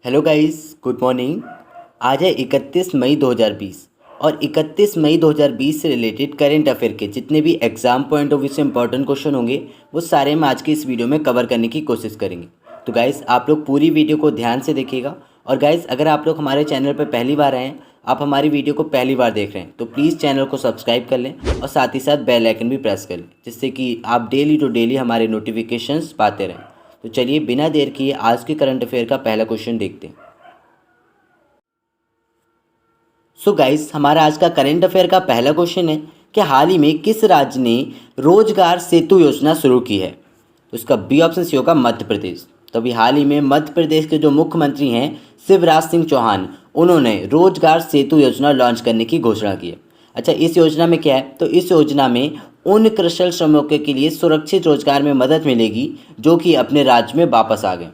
Hello guys, good morning. आज है 31 मई 2020 और 31 मई 2020 से रिलेटेड करेंट अफेयर के जितने भी एग्जाम पॉइंट ऑफ व्यू से इंपॉर्टेंट क्वेश्चन होंगे वो सारे हम आज की इस वीडियो में कवर करने की कोशिश करेंगे। तो गाइस आप लोग पूरी वीडियो को ध्यान से देखिएगा। और गाइस अगर आप लोग हमारे चैनल पर पहली बार आए हैं, आप हमारी वीडियो को पहली बार देख रहे हैं, तो प्लीज़ चैनल को सब्सक्राइब कर लें और साथ ही साथ बेल आइकन भी प्रेस कर लें, जिससे कि आप डेली टू डेली हमारे नोटिफिकेशंस पाते रहें। तो चलिए बिना देर किए आज के करंट अफेयर का पहला क्वेश्चन देखते हैं। सो गाइस हमारा आज का करेंट अफेयर का पहला क्वेश्चन है कि हाल ही में किस राज्य ने रोजगार सेतु योजना शुरू की है। तो इसका बी ऑप्शन सी होगा मध्य प्रदेश। तो अभी हाल ही में मध्य प्रदेश के जो मुख्यमंत्री हैं शिवराज सिंह चौहान, उन्होंने रोजगार सेतु योजना लॉन्च करने की घोषणा की है। अच्छा, इस योजना में क्या है? तो इस योजना में उन कुशल श्रमिकों के लिए सुरक्षित रोजगार में मदद मिलेगी जो कि अपने राज्य में वापस आ गए।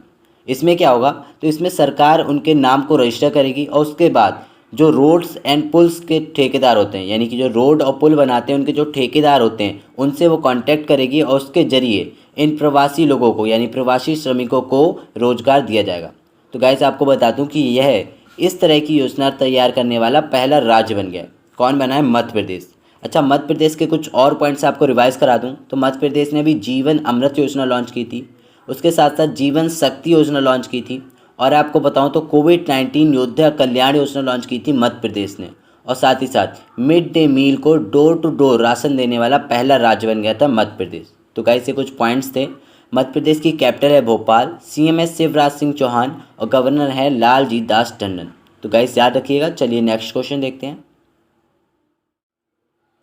इसमें क्या होगा? तो इसमें सरकार उनके नाम को रजिस्टर करेगी और उसके बाद जो रोड्स एंड पुल्स के ठेकेदार होते हैं, यानी कि जो रोड और पुल बनाते हैं उनके जो ठेकेदार होते हैं, उनसे वो कांटेक्ट करेगी और उसके ज़रिए इन प्रवासी लोगों को यानी प्रवासी श्रमिकों को रोज़गार दिया जाएगा। तो गाइस आपको बता दूं कि यह इस तरह की योजना तैयार करने वाला पहला राज्य बन गया है। कौन बना है? मध्य प्रदेश। अच्छा, मध्य प्रदेश के कुछ और पॉइंट्स आपको रिवाइज करा दूं तो मध्य प्रदेश ने भी जीवन अमृत योजना लॉन्च की थी, उसके साथ साथ जीवन शक्ति योजना लॉन्च की थी, और आपको बताऊं तो कोविड-19 योद्धा कल्याण योजना लॉन्च की थी मध्य प्रदेश ने, और साथ ही साथ मिड डे मील को डोर टू डोर राशन देने वाला पहला राज्य बन गया था मध्य प्रदेश। तो गाइस ये कुछ पॉइंट्स थे। मध्य प्रदेश की कैपिटल है भोपाल, सीएम है शिवराज सिंह चौहान और गवर्नर है लालजी दास टंडन। तो गाइस याद रखिएगा। चलिए नेक्स्ट क्वेश्चन देखते हैं।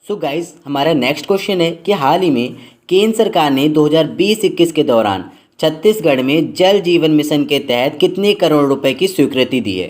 सो गाइस हमारा नेक्स्ट क्वेश्चन है कि हाल ही में केंद्र सरकार ने 2020-21 के दौरान छत्तीसगढ़ में जल जीवन मिशन के तहत कितने करोड़ रुपए की स्वीकृति दी है।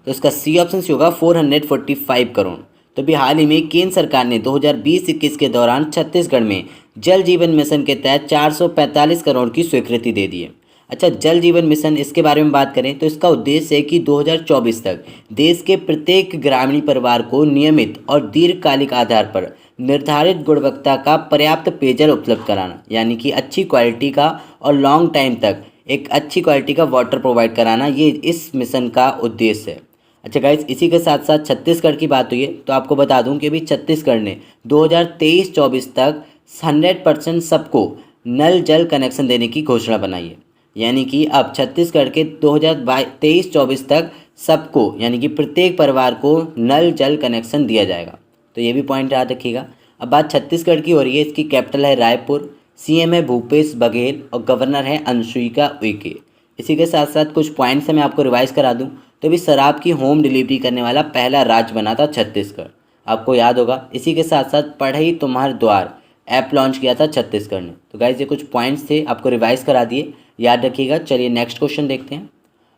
तो इसका सी ऑप्शन से होगा 445 करोड़। तो भी हाल ही में केंद्र सरकार ने 2020-21 के दौरान छत्तीसगढ़ में जल जीवन मिशन के तहत 445 करोड़ की स्वीकृति दे दी है। अच्छा, जल जीवन मिशन, इसके बारे में बात करें तो इसका उद्देश्य है कि 2024 तक देश के प्रत्येक ग्रामीण परिवार को नियमित और दीर्घकालिक आधार पर निर्धारित गुणवत्ता का पर्याप्त पेयजल उपलब्ध कराना, यानी कि अच्छी क्वालिटी का और लॉन्ग टाइम तक एक अच्छी क्वालिटी का वाटर प्रोवाइड कराना, ये इस मिशन का उद्देश्य है। अच्छा गाइस, इसी के साथ साथ छत्तीसगढ़ की बात हुई है तो आपको बता दूं कि अभी छत्तीसगढ़ ने 2023-24 तक 100% सबको नल जल कनेक्शन देने की घोषणा बनाई है। यानी कि अब छत्तीसगढ़ के 2023-24 तक सबको, यानी कि प्रत्येक परिवार को नल जल कनेक्शन दिया जाएगा। तो ये भी पॉइंट याद रखिएगा। अब बात छत्तीसगढ़ की हो रही है, इसकी कैपिटल है रायपुर, सीएम है भूपेश बघेल और गवर्नर है अनुसुईया उइके। इसी के साथ साथ कुछ पॉइंट्स मैं आपको रिवाइज करा दूं तो भी शराब की होम डिलीवरी करने वाला पहला राज्य बना था छत्तीसगढ़, आपको याद होगा। इसी के साथ साथ पढ़ई तुम्हार द्वार ऐप लॉन्च किया था छत्तीसगढ़ ने। तो गाइस ये कुछ पॉइंट्स थे, आपको रिवाइज करा दिए, याद रखिएगा। चलिए नेक्स्ट क्वेश्चन देखते हैं।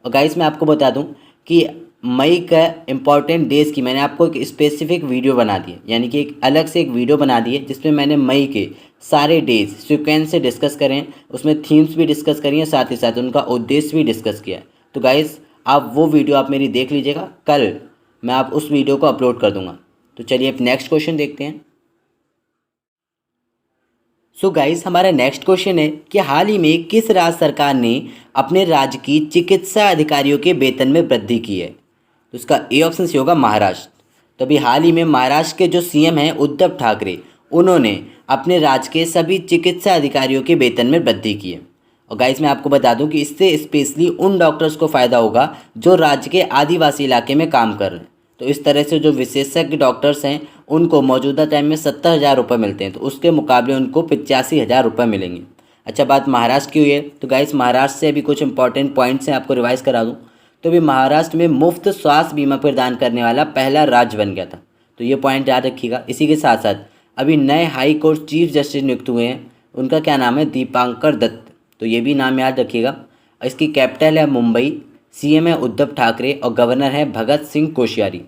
और गाइस मैं आपको बता दूं कि मई का इम्पॉर्टेंट डेज की मैंने आपको एक स्पेसिफिक वीडियो बना दी है, यानी कि एक अलग से एक वीडियो बना दी है जिसमें मैंने मई के सारे डेज सीक्वेंस से डिस्कस करें, उसमें थीम्स भी डिस्कस करी हैं, साथ ही साथ उनका उद्देश्य भी डिस्कस किया है। तो गाइस आप वो वीडियो आप मेरी देख लीजिएगा, कल मैं आप उस वीडियो को अपलोड कर दूंगा। तो चलिए अब नेक्स्ट क्वेश्चन देखते हैं। सो गाइस हमारा नेक्स्ट क्वेश्चन है कि हाल ही में किस राज्य सरकार ने अपने राज्य की चिकित्सा अधिकारियों के वेतन में वृद्धि की है। तो उसका ए ऑप्शन से होगा महाराष्ट्र। तो अभी हाल ही में महाराष्ट्र के जो सीएम हैं उद्धव ठाकरे, उन्होंने अपने राज्य के सभी चिकित्सा अधिकारियों के वेतन में वृद्धि की है। और गाइस मैं आपको बता दूं कि इससे स्पेशली उन डॉक्टर्स को फ़ायदा होगा जो राज्य के आदिवासी इलाके में काम कर रहे हैं। तो इस तरह से जो विशेषज्ञ डॉक्टर्स हैं उनको मौजूदा टाइम में 70,000 रुपये मिलते हैं, तो उसके मुकाबले उनको 85,000 रुपये मिलेंगे। अच्छा, बात महाराष्ट्र की हुई है तो गाइस महाराष्ट्र से भी कुछ इंपॉर्टेंट पॉइंट्स हैं, आपको रिवाइज करा दूं तो भी महाराष्ट्र में मुफ्त स्वास्थ्य बीमा प्रदान करने वाला पहला राज्य बन गया था। तो ये पॉइंट याद रखिएगा। इसी के साथ साथ अभी नए हाई कोर्ट चीफ जस्टिस नियुक्त हुए हैं, उनका क्या नाम है? दीपांकर दत्त। तो ये भी नाम याद रखिएगा। इसकी कैपिटल है मुंबई, सीएम है उद्धव ठाकरे और गवर्नर है भगत सिंह कोश्यारी।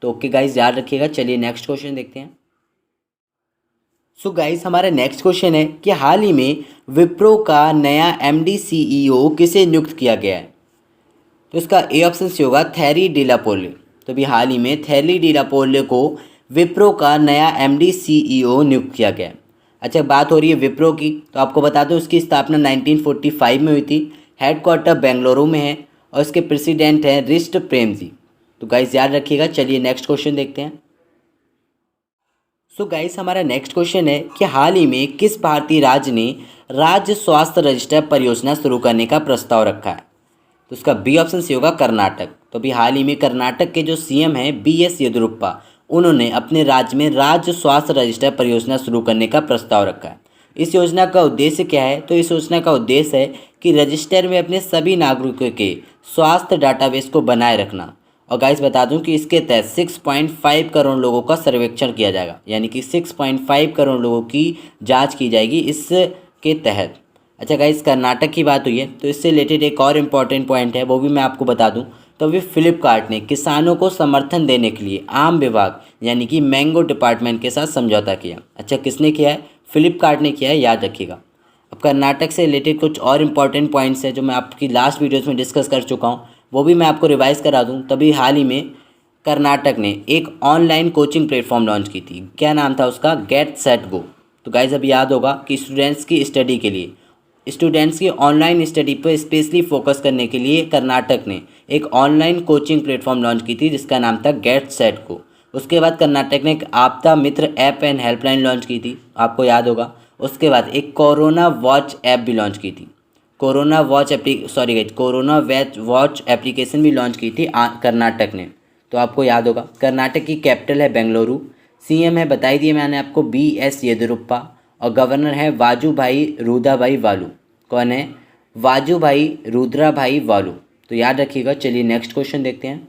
तो ओके गाइस याद रखिएगा। चलिए नेक्स्ट क्वेश्चन देखते हैं। सो गाइस हमारा नेक्स्ट क्वेश्चन है कि हाल ही में विप्रो का नया एमडी सीईओ किसे नियुक्त किया गया है। तो इसका ए ऑप्शन से होगा थेरी डिलापोले। तो अभी हाल ही में थेरी डिलापोले को विप्रो का नया एमडी सीईओ नियुक्त किया गया है। अच्छा, बात हो रही है विप्रो की तो आपको बता दो उसकी स्थापना 1945 में हुई थी, हेडक्वार्टर बेंगलुरु में है और इसके प्रेसिडेंट हैं रिष्ट प्रेम जी। तो गाइस याद रखिएगा। चलिए नेक्स्ट क्वेश्चन देखते हैं। सो गाइस हमारा नेक्स्ट क्वेश्चन है कि हाल ही में किस भारतीय राज्य ने राज्य स्वास्थ्य रजिस्टर परियोजना शुरू करने का प्रस्ताव रखा है? तो उसका बी ऑप्शन सी होगा कर्नाटक। तो अभी हाल ही में कर्नाटक के जो सीएम हैं बीएस येदियुरप्पा, उन्होंने अपने राज्य में राज्य स्वास्थ्य रजिस्टर परियोजना शुरू करने का प्रस्ताव रखा है। इस योजना का उद्देश्य क्या है? तो इस योजना का उद्देश्य है कि रजिस्टर में अपने सभी नागरिकों के स्वास्थ्य डाटाबेस को बनाए रखना। और गाइस बता दूं कि इसके तहत 6.5 करोड़ लोगों का सर्वेक्षण किया जाएगा, यानी कि 6.5 करोड़ लोगों की जांच की जाएगी इसके तहत। अच्छा गाइस, कर्नाटक की बात हुई है तो इससे रिलेटेड एक और इम्पॉर्टेंट पॉइंट है, वो भी मैं आपको बता दूं। तो अभी फ्लिपकार्ट ने किसानों को समर्थन देने के लिए आम विभाग यानी कि मैंगो डिपार्टमेंट के साथ समझौता किया। अच्छा, किसने किया है? फ्लिपकार्ट ने किया है, याद रखिएगा। अब कर्नाटक से रिलेटेड कुछ और इम्पॉर्टेंट पॉइंट्स हैं जो मैं आपकी लास्ट वीडियोज़ में डिस्कस कर चुका हूँ, वो भी मैं आपको रिवाइज़ करा दूँ। तभी हाल ही में कर्नाटक ने एक ऑनलाइन कोचिंग प्लेटफॉर्म लॉन्च की थी। क्या नाम था उसका? Get set go. तो गाइस अभी याद होगा कि स्टूडेंट्स की स्टडी के लिए, स्टूडेंट्स की ऑनलाइन स्टडी पर स्पेशली फोकस करने के लिए कर्नाटक ने एक ऑनलाइन कोचिंग प्लेटफॉर्म लॉन्च की थी जिसका नाम था गेट सेट गो। उसके बाद कर्नाटक ने एक आपदा मित्र ऐप एंड हेल्पलाइन लॉन्च की थी, आपको याद होगा। उसके बाद एक कोरोना वॉच ऐप भी लॉन्च की थी। कोरोना वॉच एप्लीकेशन भी लॉन्च की थी कर्नाटक ने, तो आपको याद होगा। कर्नाटक की कैपिटल है बेंगलुरु। सीएम है, बताई दिए मैंने आपको, बीएस येदियुरप्पा। और गवर्नर है वाजुभाई रुद्राभाई वालू। कौन है? वाजुभाई रुद्राभाई वालू। तो याद रखिएगा। चलिए नेक्स्ट क्वेश्चन देखते हैं।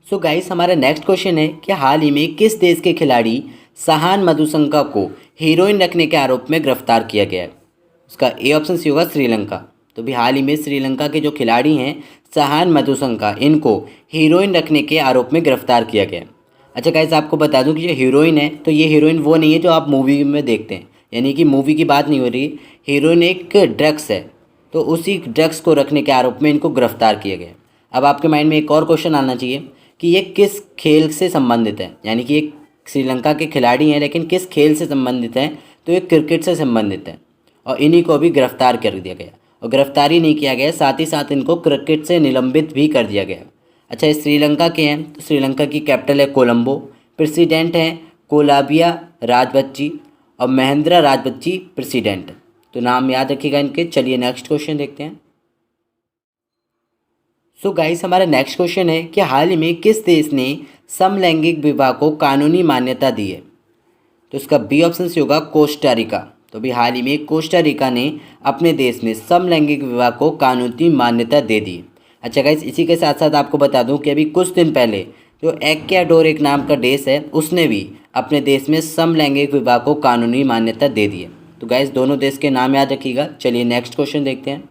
सो गाइस हमारा नेक्स्ट क्वेश्चन है कि हाल ही में किस देश के खिलाड़ी सहान मधुशंका को हीरोइन रखने के आरोप में गिरफ्तार किया गया है? उसका ए ऑप्शन सी होगा श्रीलंका। तो भी हाल ही में श्रीलंका के जो खिलाड़ी हैं सहान मधुशंका, इनको हीरोइन रखने के आरोप में गिरफ्तार किया गया है। अच्छा गाइस, आपको बता दूं कि जो हीरोइन है तो ये हीरोइन वो नहीं है जो आप मूवी में देखते हैं, यानी कि मूवी की बात नहीं हो रही। हीरोइन एक ड्रग्स है, तो उसी ड्रग्स को रखने के आरोप में इनको गिरफ्तार किया गया। अब आपके माइंड में एक और क्वेश्चन आना चाहिए कि ये किस खेल से संबंधित है, यानी कि एक श्रीलंका के खिलाड़ी हैं लेकिन किस खेल से संबंधित हैं? तो ये क्रिकेट से संबंधित है और इन्हीं को भी गिरफ्तार कर दिया गया। और गिरफ्तारी नहीं किया गया, साथ ही साथ इनको क्रिकेट से निलंबित भी कर दिया गया। अच्छा, ये श्रीलंका के हैं तो श्रीलंका की कैपिटल है कोलंबो। प्रेसिडेंट हैं कोलाबिया राजपक्षी और महेंद्रा राजपक्षी प्रेसिडेंट। तो नाम याद रखिएगा इनके। चलिए नेक्स्ट क्वेश्चन देखते हैं। सो गाइस हमारा नेक्स्ट क्वेश्चन है कि हाल ही में किस देश ने समलैंगिक विवाह को कानूनी मान्यता दी है? तो इसका बी ऑप्शन से होगा कोस्टा रिका। तो अभी हाल ही में कोस्टा रिका ने अपने देश में समलैंगिक विवाह को कानूनी मान्यता दे दी। अच्छा गाइस, इसी के साथ साथ आपको बता दूं कि अभी कुछ दिन पहले जो एक्वाडोर एक नाम का देश है, उसने भी अपने देश में समलैंगिक विवाह को कानूनी मान्यता दे दी है। तो गाइस दोनों देश के नाम याद रखिएगा। चलिए नेक्स्ट क्वेश्चन देखते हैं।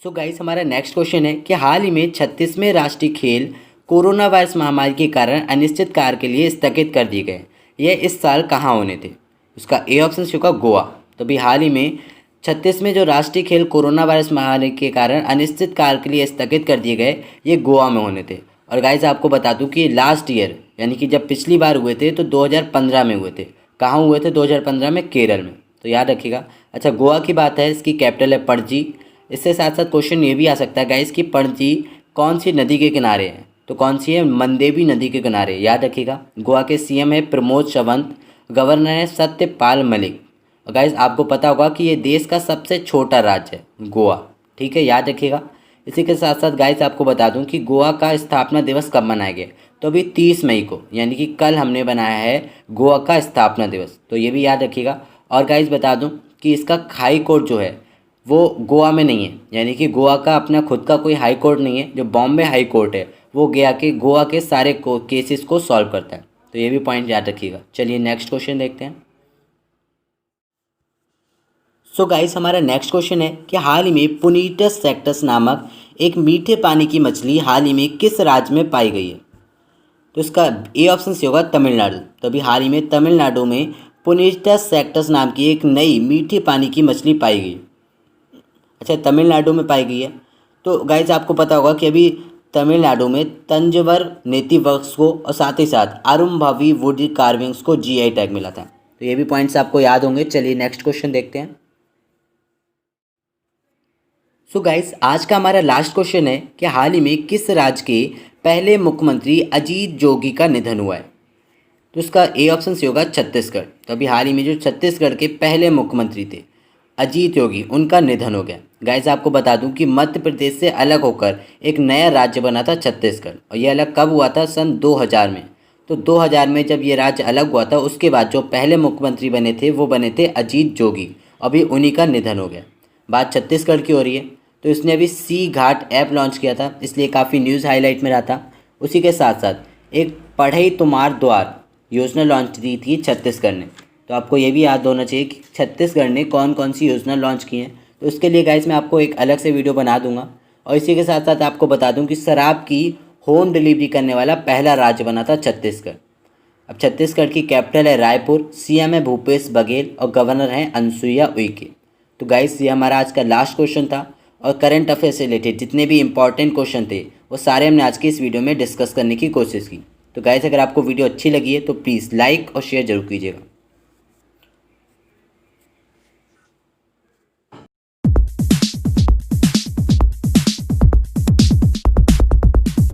सो गाइस हमारा नेक्स्ट क्वेश्चन है कि हाल ही में 36वें राष्ट्रीय खेल कोरोना वायरस महामारी के कारण अनिश्चित काल के लिए स्थगित कर दिए गए। यह इस साल कहाँ होने थे? उसका ए ऑप्शन होगा गोवा। तो अभी हाल ही में 36वें जो राष्ट्रीय खेल कोरोना वायरस महामारी के कारण अनिश्चित काल के लिए स्थगित कर दिए गए, ये गोवा में होने थे। और गाइस आपको बता दूं कि लास्ट ईयर यानी कि जब पिछली बार हुए थे तो 2015 में हुए थे। कहाँ हुए थे? 2015 में केरल में। तो याद रखिएगा। अच्छा, गोवा की बात है, इसकी कैपिटल है पणजी। इससे साथ साथ क्वेश्चन ये भी आ सकता है गाइस कि पणजी कौन सी नदी के किनारे है? तो कौन सी है? मंदेवी नदी के किनारे, याद रखिएगा। गोवा के सीएम है प्रमोद सावंत, गवर्नर है सत्यपाल मलिक। और गाइस आपको पता होगा कि ये देश का सबसे छोटा राज्य है गोवा, ठीक है, याद रखिएगा। इसी के साथ साथ गाइस आपको बता दूं कि गोवा का स्थापना दिवस कब मनाया गया? तो अभी 30 मई को, यानी कि कल हमने बनाया है गोवा का स्थापना दिवस, तो ये भी याद रखिएगा। और गाइस बता दूं कि इसका हाई कोर्ट जो है वो गोवा में नहीं है, यानी कि गोवा का अपना खुद का कोई हाई कोर्ट नहीं है। जो बॉम्बे हाई कोर्ट है वो गोवा के सारे केसेस को सॉल्व करता है। तो ये भी पॉइंट याद रखिएगा। चलिए नेक्स्ट क्वेश्चन देखते हैं। सो गाइस हमारा नेक्स्ट क्वेश्चन है कि हाल ही में पुनीटस सेक्टस नामक एक मीठे पानी की मछली हाल ही में किस राज्य में पाई गई है? तो इसका ए ऑप्शन से होगा तमिलनाडु। तो अभी हाल ही में तमिलनाडु में पुनीटस सेक्टस नाम की एक नई मीठे पानी की मछली पाई गई। अच्छा, तमिलनाडु में पाई गई है। तो गाइस आपको पता होगा कि अभी तमिलनाडु में तंजवर नेटिव वर्क्स को और साथ ही साथ आरुम्भावी वुड कार्विंग्स को जीआई टैग मिला था। तो ये भी पॉइंट्स आपको याद होंगे। चलिए नेक्स्ट क्वेश्चन देखते हैं। सो गाइस, आज का हमारा लास्ट क्वेश्चन है कि हाल ही में किस राज्य के पहले मुख्यमंत्री अजीत जोगी का निधन हुआ है। तो उसका ए ऑप्शन से होगा छत्तीसगढ़। तो अभी हाल ही में जो छत्तीसगढ़ के पहले मुख्यमंत्री थे अजीत योगी, उनका निधन हो गया। गाइस, आपको बता दूं कि मध्य प्रदेश से अलग होकर एक नया राज्य बना था छत्तीसगढ़, और ये अलग कब हुआ था? सन 2000 में। तो 2000 में जब ये राज्य अलग हुआ था, उसके बाद जो पहले मुख्यमंत्री बने थे वो बने थे अजीत जोगी। अभी उन्हीं का निधन हो गया। बात छत्तीसगढ़ की हो रही है, तो इसने अभी सी घाट ऐप लॉन्च किया था, इसलिए काफ़ी न्यूज़ हाईलाइट में रहा था। उसी के साथ साथ एक पढ़ई तुमार द्वार योजना लॉन्च की थी छत्तीसगढ़ ने। तो आपको ये भी याद होना चाहिए कि छत्तीसगढ़ ने कौन कौन सी योजना लॉन्च की हैं। तो उसके लिए गाइस मैं आपको एक अलग से वीडियो बना दूंगा। और इसी के साथ साथ आपको बता दूं कि शराब की होम डिलीवरी करने वाला पहला राज्य बना था छत्तीसगढ़। अब छत्तीसगढ़ की कैपिटल है रायपुर, सीएम है भूपेश बघेल और गवर्नर हैं अनुसुईया उइके। तो गाइस, ये हमारा आज का लास्ट क्वेश्चन था, और करंट अफेयर से रिलेटेड जितने भी इंपॉर्टेंट क्वेश्चन थे वो सारे हमने आज की इस वीडियो में डिस्कस करने की कोशिश की। तो गाइस, अगर आपको वीडियो अच्छी लगी है तो प्लीज़ लाइक और शेयर जरूर कीजिएगा।